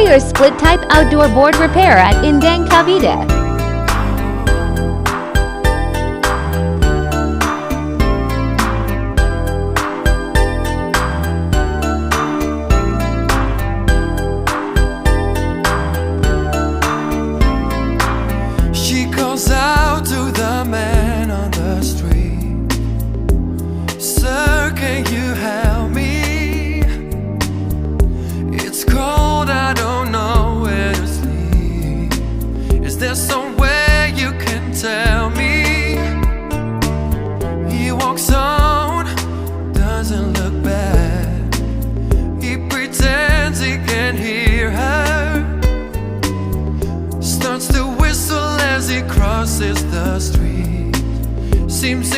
your split-type outdoor board repair at Indang Cavite. She calls out to the man on the street, "Sir, can you help me? It's cold, I don't know where to sleep. Is there somewhere you can tell me?" He walks on, doesn't look bad. He pretends he can hear her, starts to whistle as he crosses the street. Seems